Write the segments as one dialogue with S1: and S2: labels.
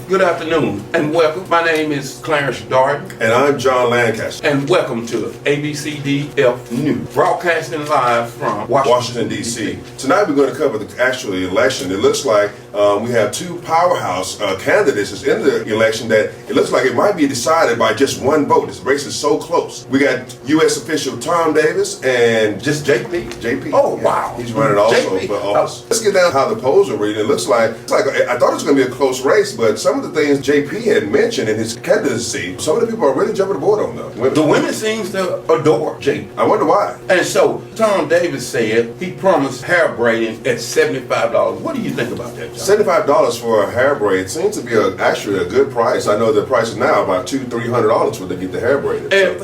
S1: Good afternoon and welcome. My name is Clarence Darden.
S2: And I'm John Lancaster.
S1: And welcome to ABCDF News, broadcasting live from
S2: Washington, D.C. Tonight we're going to cover the actual election. It looks like we have two powerhouse candidates that's in the election that it looks like it might be decided by just one vote. This race is so close. We got U.S. official Tom Davis and
S1: just JP.
S2: JP.
S1: Oh, wow.
S2: He's running also for office. Let's get down to how the polls are reading. It looks like I thought it was going to be a close race, but some of the things JP had mentioned in his candidacy, some of the people are really jumping aboard on them.
S1: The women seems to adore JP.
S2: I wonder why.
S1: And so Tom Davis said he promised hair braiding at $75. What do you think about that, John?
S2: $75 for a hair braid seems to be actually a good price. I know the price is now about $200-300 for to get the hair braided.
S1: And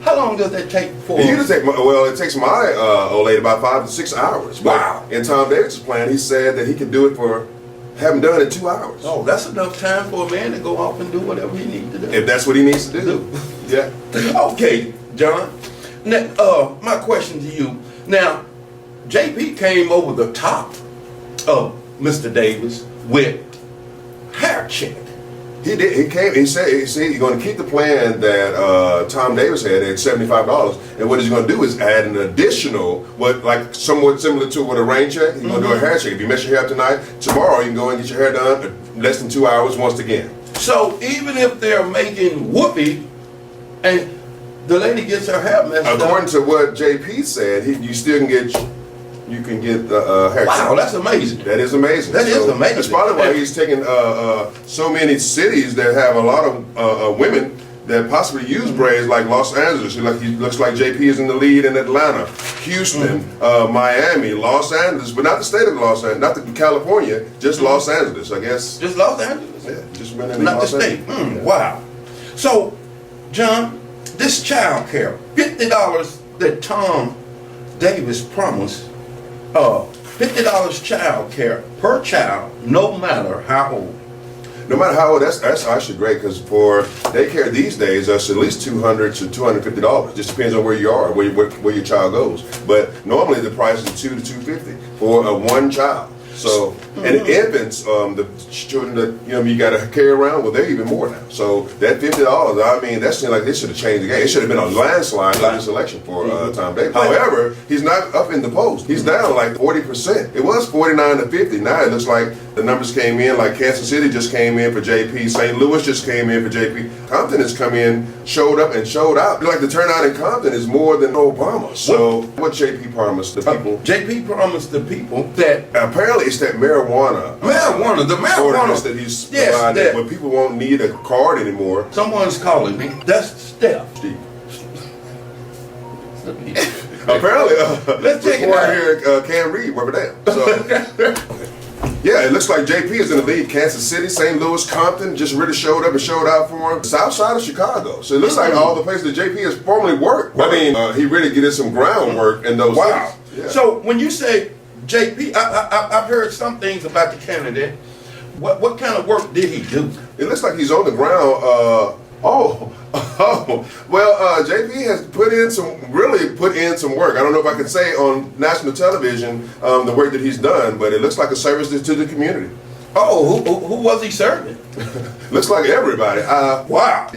S1: how long does that take for?
S2: It takes my old lady about 5 to 6 hours.
S1: Wow.
S2: But in Tom Davis' plan, he said that he could do it have him done in 2 hours.
S1: Oh, that's enough time for a man to go off and do whatever he needs to do.
S2: If that's what he needs to do. Yeah.
S1: Okay, John. Now, my question to you. Now, JP came over the top of Mr. Davis with hair check.
S2: He did. He came. He said he's going to keep the plan that Tom Davis had at $75, and what he's going to do is add an additional, somewhat similar to what a rain check. He's going to do a hair check. If you mess your hair up tonight, tomorrow you can go and get your hair done in less than 2 hours once again.
S1: So even if they're making whoopee, and the lady gets her hair messed up,
S2: according to what JP said, you still can get. You can get the haircut.
S1: Wow, that's amazing.
S2: That is amazing.
S1: That is amazing.
S2: That's probably why he's taking so many cities that have a lot of women that possibly use braids, like Los Angeles. He looks like JP is in the lead in Atlanta, Houston, Miami, Los Angeles, but not the state of Los Angeles, not the California, just Los Angeles, I guess.
S1: Just Los Angeles?
S2: Yeah, just went in
S1: not
S2: Los
S1: the state.
S2: Yeah.
S1: Wow. So, John, this child care, $50 that Tom Davis promised, $50 child care per child, no matter how old.
S2: No matter how old, that's actually great, because for daycare these days, that's at least $200 to $250. Just depends on where you are, where your child goes. But normally the price is $200 to $250 for one child. So, and infants, the children that you got to carry around, well, they're even more now. So that $50, I mean, that seems like they should have changed the game. It should have been a landslide in this election for Tom Davis. However, he's not up in the polls. He's down like 40%. It was 49 to 50. Now it looks like the numbers came in, like Kansas City just came in for JP, St. Louis just came in for JP. Compton has come in, showed up and showed out. Like the turnout in Compton is more than Obama. So what JP promised the people?
S1: JP promised the people that
S2: apparently it's that marijuana ordinance that he's provided, but people won't need a card anymore.
S1: Someone's calling me. That's Steph.
S2: Steve. Apparently,
S1: let's take it out.
S2: Here, Cam Reed, wherever that. So, yeah, it looks like JP is in the lead. Kansas City, St. Louis, Compton just really showed up and showed out for him. South side of Chicago. So it looks like all the places that JP has formerly worked. I mean, he really did some groundwork in those cities. Yeah. So
S1: when you say JP, I've heard some things about the candidate. What kind of work did he do?
S2: It looks like he's on the ground. JP has put in some work. I don't know if I can say on national television the work that he's done, but it looks like a service to the community.
S1: Oh, who was he serving?
S2: Looks like everybody.
S1: Wow.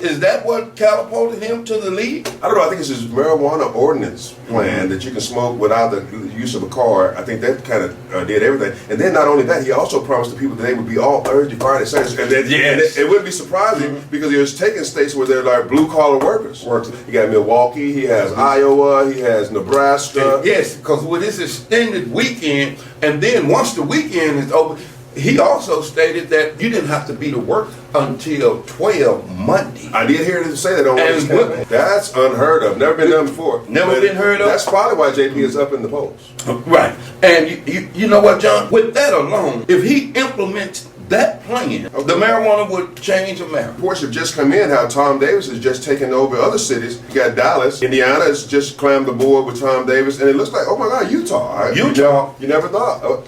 S1: Is that what catapulted him to the lead?
S2: I don't know. I think it's his marijuana ordinance plan that you can smoke without the use of a card. I think that kind of did everything. And then not only that, he also promised the people that they would be all Thursday, Friday, Saturday. And it wouldn't be surprising because he was taking states where they're like blue-collar workers. He got Milwaukee, he has Iowa, he has Nebraska.
S1: Yes, because with this extended weekend, and then once the weekend is over, he also stated that you didn't have to be to work until 12 Monday.
S2: I did hear him say that on his campaign. That's unheard of. Never been done before.
S1: Never been heard of?
S2: That's probably why JP is up in the polls.
S1: Right. And you know what, John? With that alone, if he implements that plan, the marijuana would change America.
S2: Reports have just come in how Tom Davis is just taking over other cities. You got Dallas, Indiana has just clammed the board with Tom Davis, and it looks like, oh my God, Utah. You never thought.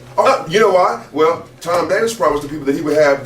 S2: You know why? Well, Tom Davis promised the people that they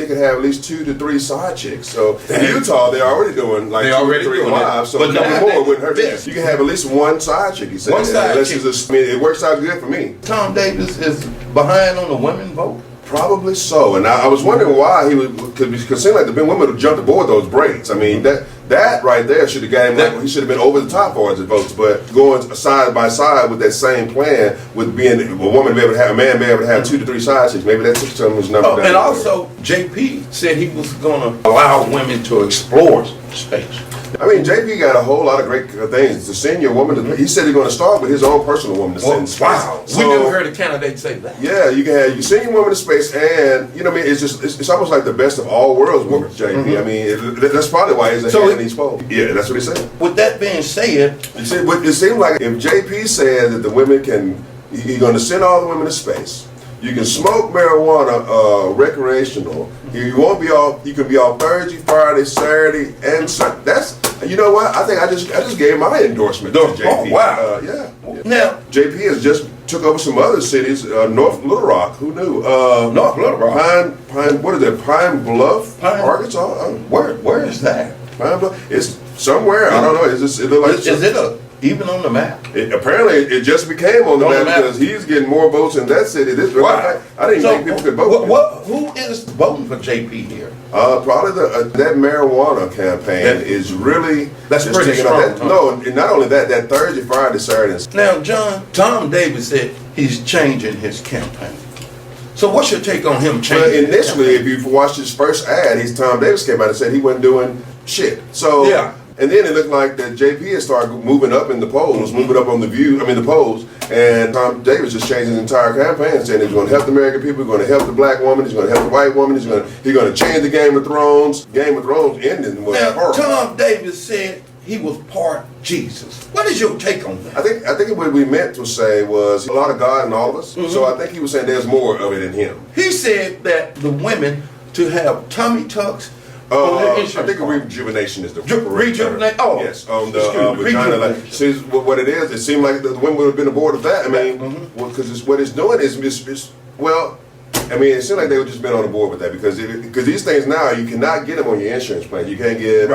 S2: could have at least 2 to 3 side chicks. So in Utah, they're already doing like 2 to 3 wives. So a couple more wouldn't hurt. Yes. You can have at least one side chick. He said. It works out good for me.
S1: Tom Davis is behind on the women vote.
S2: Probably so, and I was wondering why he would, because it seemed like the women would jump aboard those braids. I mean, that right there should have got him. He should have been over the top for his votes, but going side by side with that same plan, with being a woman be able to have a man be able to have 2 to 3 side chicks, maybe that took some of his number down.
S1: And also, JP said he was going to allow women to explore space.
S2: I mean, JP got a whole lot of great things to send your woman. He said he's going to start with his own personal woman to send space.
S1: Wow,
S2: So,
S1: we never heard a candidate say that.
S2: yeah, you can have you send your woman to space, and you know, what I mean, it's almost like the best of all worlds with JP. I mean, that's probably why he's ahead in these polls. Yeah, that's what he said.
S1: With that being said,
S2: It seems like if JP said that the women he's going to send all the women to space. You can smoke marijuana recreational. You won't be off. You can be off Thursday, Friday, Saturday, and Sunday. You know what? I think I just gave my endorsement to JP.
S1: Oh, wow.
S2: Yeah.
S1: Now,
S2: JP has just took over some other cities. North Little Rock. Who knew?
S1: North Little Rock.
S2: Pine. What is it? Pine Bluff, Arkansas.
S1: Where is that?
S2: Pine Bluff. It's somewhere. I don't know. It look like
S1: Is it even on the map?
S2: Apparently, it just became on the map because he's getting more votes in that city.
S1: Wow.
S2: I didn't think people could vote.
S1: Who is voting for JP here?
S2: Probably that marijuana campaign is really
S1: That's
S2: just
S1: pretty
S2: taking off.
S1: strong.
S2: No, and not only that, that Thursday, Friday, Saturday.
S1: Now, John, Tom Davis said he's changing his campaign. So what's your take on him
S2: Well,
S1: changing?
S2: initially, if you watched his first ad, Tom Davis came out and said he wasn't doing shit. So
S1: Yeah.
S2: And then it looked like that JP had started moving up in the polls, moving up on the polls, and Tom Davis just changed his entire campaign, saying he's going to help the American people, he's going to help the black woman, he's going to help the white woman, he's going to change the Game of Thrones. Game of Thrones ending was
S1: Now,
S2: horrible.
S1: Tom Davis said he was part Jesus. What is your take on that?
S2: I think what we meant to say was a lot of God in all of us. So I think he was saying there's more of it in him.
S1: He said that the women to have tummy tucks on their
S2: I
S1: insurance
S2: think a
S1: card.
S2: rejuvenation is the
S1: Rejuvenate?
S2: term.
S1: Oh,
S2: Yes, on the
S1: excuse me,
S2: vagina. Like,
S1: rejuvenation.
S2: see, what it is, it seemed like the women would have been aboard of that. I mean, because what it's doing is, well, I mean, it seemed like they would just been on the board with that because these things now you cannot get them on your insurance plan. You can't get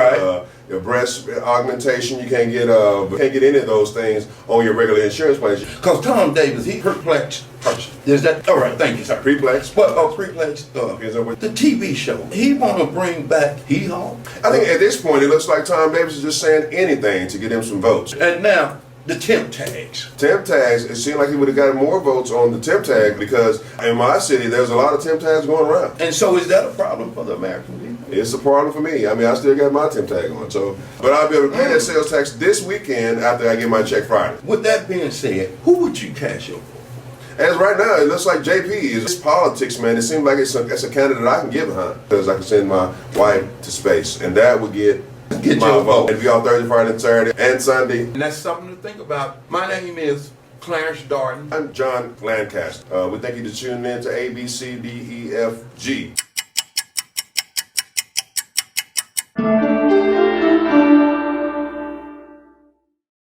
S2: your breast augmentation. You can't get any of those things on your regular insurance plan.
S1: Because Tom Davis, he perplexed person. Is that all right? Thank you, sir.
S2: Preplex.
S1: Well, Preplex.
S2: Depends on what-
S1: The TV show. He want to bring back Hee Haw.
S2: I think at this point it looks like Tom Davis is just saying anything to get him some votes.
S1: And now the temp tags.
S2: Temp tags, it seemed like he would have gotten more votes on the temp tag because in my city there's a lot of temp tags going around.
S1: And so is that a problem for the American people?
S2: It's a problem for me. I mean, I still got my temp tag on, but I'll be able to pay that sales tax this weekend after I get my check Friday.
S1: With that being said, who would you cast your vote?
S2: As right now, it looks like JP is politics, man. It seems like it's a candidate I can get behind because I can send my wife to space, and that would get my
S1: your vote.
S2: It'd be on Thursday, Friday, Saturday, and Sunday.
S1: And that's something to think about. My name is Clarence Darden.
S2: I'm John Lancaster. We thank you for tuning in to ABCDEFG.